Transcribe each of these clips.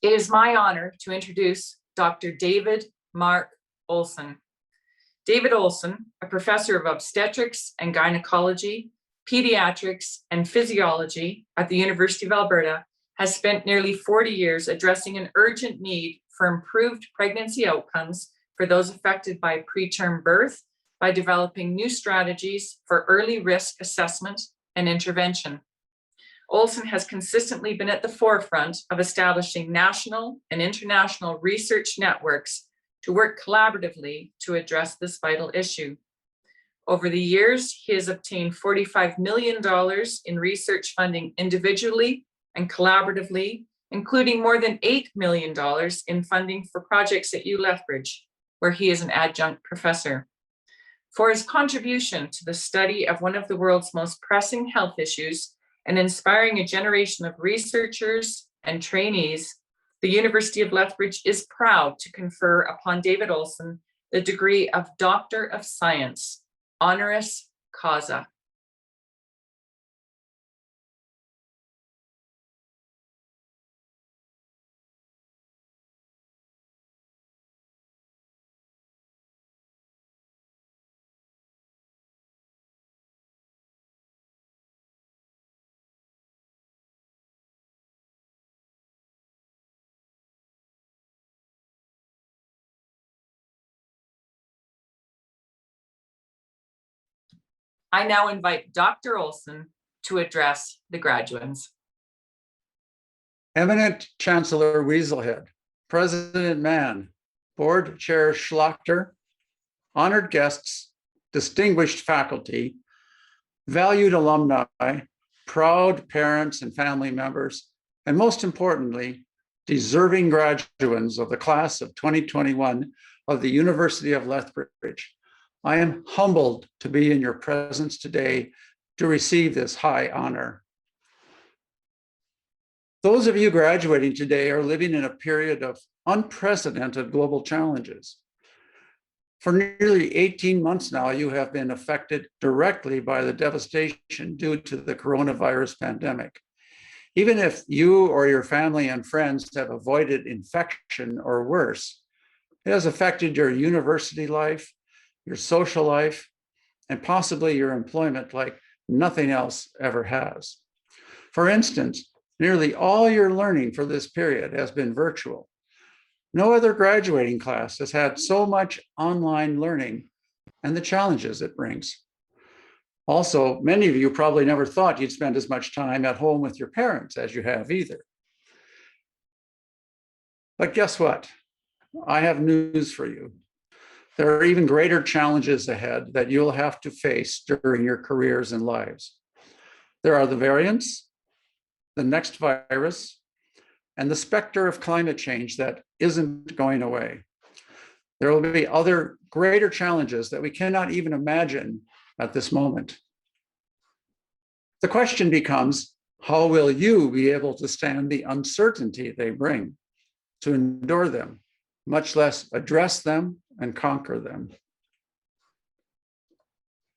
It is my honor to introduce Dr. David Mark Olson. David Olson, a professor of obstetrics and gynecology, pediatrics, and physiology at the University of Alberta, has spent nearly 40 years addressing an urgent need for improved pregnancy outcomes for those affected by preterm birth by developing new strategies for early risk assessment and intervention. Olson has consistently been at the forefront of establishing national and international research networks to work collaboratively to address this vital issue. Over the years, he has obtained $45 million in research funding individually and collaboratively, including more than $8 million in funding for projects at UW Lethbridge, where he is an adjunct professor. For his contribution to the study of one of the world's most pressing health issues and inspiring a generation of researchers and trainees, the University of Lethbridge is proud to confer upon David Olson the degree of Doctor of Science, honoris causa. I now invite Dr. Olson to address the graduands. Eminent Chancellor Weaselhead, President Mann, Board Chair Schlachter, honored guests, distinguished faculty, valued alumni, proud parents and family members, and most importantly, deserving graduands of the class of 2021 of the University of Lethbridge. I am humbled to be in your presence today to receive this high honor. Those of you graduating today are living in a period of unprecedented global challenges. For nearly 18 months now, you have been affected directly by the devastation due to the coronavirus pandemic. Even if you or your family and friends have avoided infection or worse, it has affected your university life, your social life, and possibly your employment like nothing else ever has. For instance, nearly all your learning for this period has been virtual. No other graduating class has had so much online learning and the challenges it brings. Also, many of you probably never thought you'd spend as much time at home with your parents as you have either. But guess what? I have news for you. There are even greater challenges ahead that you'll have to face during your careers and lives. There are the variants, the next virus, and the specter of climate change that isn't going away. There will be other greater challenges that we cannot even imagine at this moment. The question becomes, how will you be able to stand the uncertainty they bring, to endure them, much less address them and conquer them?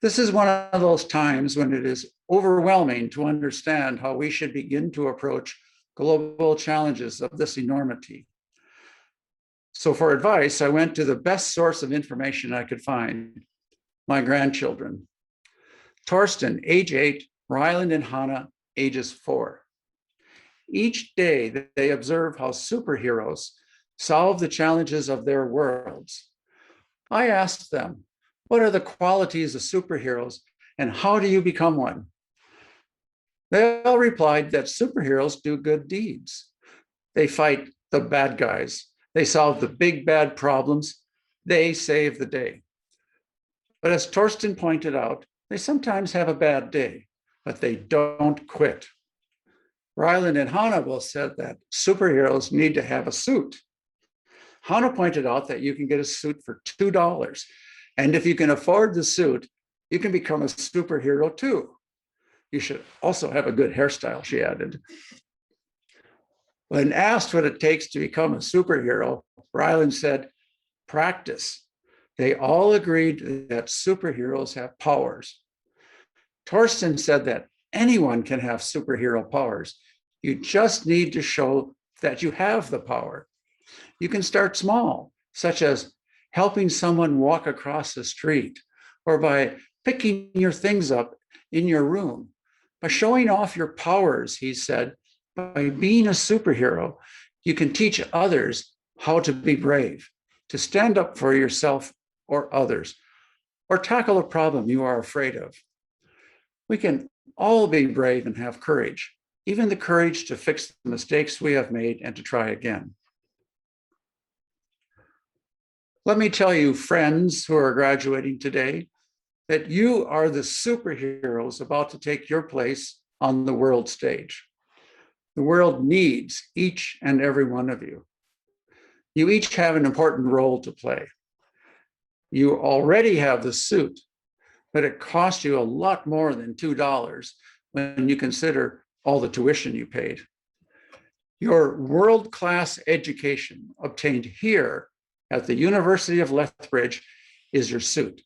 This is one of those times when it is overwhelming to understand how we should begin to approach global challenges of this enormity. So for advice, I went to the best source of information I could find, my grandchildren. Torsten, age 8, Ryland and Hannah, ages 4. Each day they observe how superheroes solve the challenges of their worlds. I asked them, what are the qualities of superheroes and how do you become one? They all replied that superheroes do good deeds. They fight the bad guys. They solve the big bad problems. They save the day. But as Torsten pointed out, they sometimes have a bad day, but they don't quit. Ryland and Hannah both said that superheroes need to have a suit. Hannah pointed out that you can get a suit for $2. And if you can afford the suit, you can become a superhero too. You should also have a good hairstyle, she added. When asked what it takes to become a superhero, Ryland said, practice. They all agreed that superheroes have powers. Torsten said that anyone can have superhero powers. You just need to show that you have the power. You can start small, such as helping someone walk across the street, or by picking your things up in your room, by showing off your powers, he said. By being a superhero, you can teach others how to be brave, to stand up for yourself or others, or tackle a problem you are afraid of. We can all be brave and have courage, even the courage to fix the mistakes we have made and to try again. Let me tell you, friends who are graduating today, that you are the superheroes about to take your place on the world stage. The world needs each and every one of you. You each have an important role to play. You already have the suit, but it costs you a lot more than $2 when you consider all the tuition you paid. Your world-class education obtained here at the University of Lethbridge is your suit.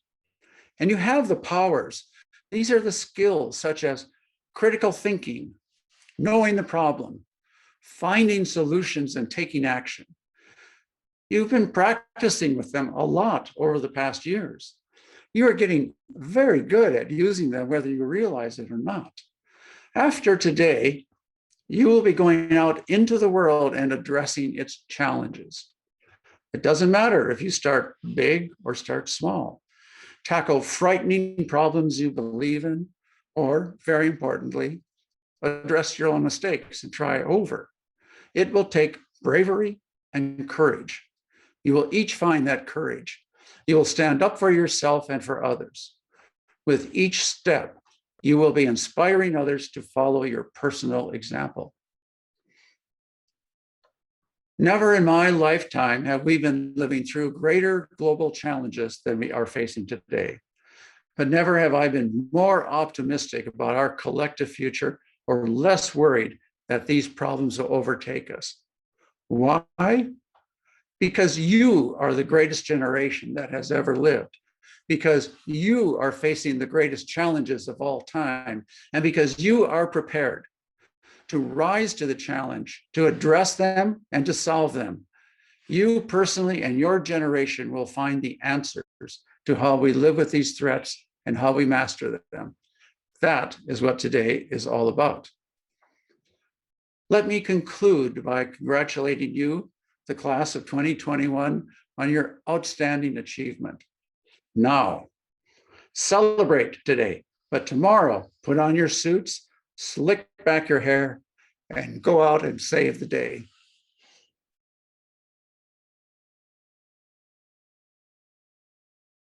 And you have the powers. These are the skills such as critical thinking, knowing the problem, finding solutions and taking action. You've been practicing with them a lot over the past years. You are getting very good at using them, whether you realize it or not. After today, you will be going out into the world and addressing its challenges. It doesn't matter if you start big or start small. Tackle frightening problems you believe in, or very importantly, address your own mistakes and try over. It will take bravery and courage. You will each find that courage. You will stand up for yourself and for others. With each step, you will be inspiring others to follow your personal example. Never in my lifetime have we been living through greater global challenges than we are facing today. But never have I been more optimistic about our collective future or less worried that these problems will overtake us. Why? Because you are the greatest generation that has ever lived. Because you are facing the greatest challenges of all time, and because you are prepared to rise to the challenge, to address them and to solve them. You personally and your generation will find the answers to how we live with these threats and how we master them. That is what today is all about. Let me conclude by congratulating you, the class of 2021, on your outstanding achievement. Now, celebrate today, but tomorrow, put on your suits, slick back your hair, and go out and save the day.